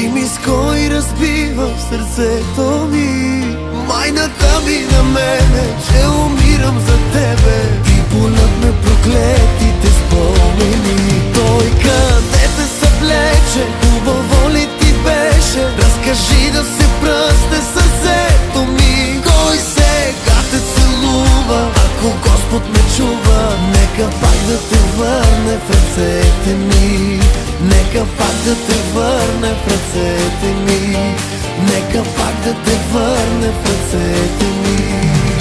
Кажи ми с кой разбива в сърцето ми. Майната ми на мене, че умирам за тебе. И болят ме проклетите спомени. Той къде те съблече, хубаво ли ти беше? Разкажи да се пръсне сърцето ми. Кой сега те целува, ако Господ ме чува? Нека пак да те върне в ръцете ми. Нека пак да те върне в ръцете ми. Нека пак да те върне в ръцете ми.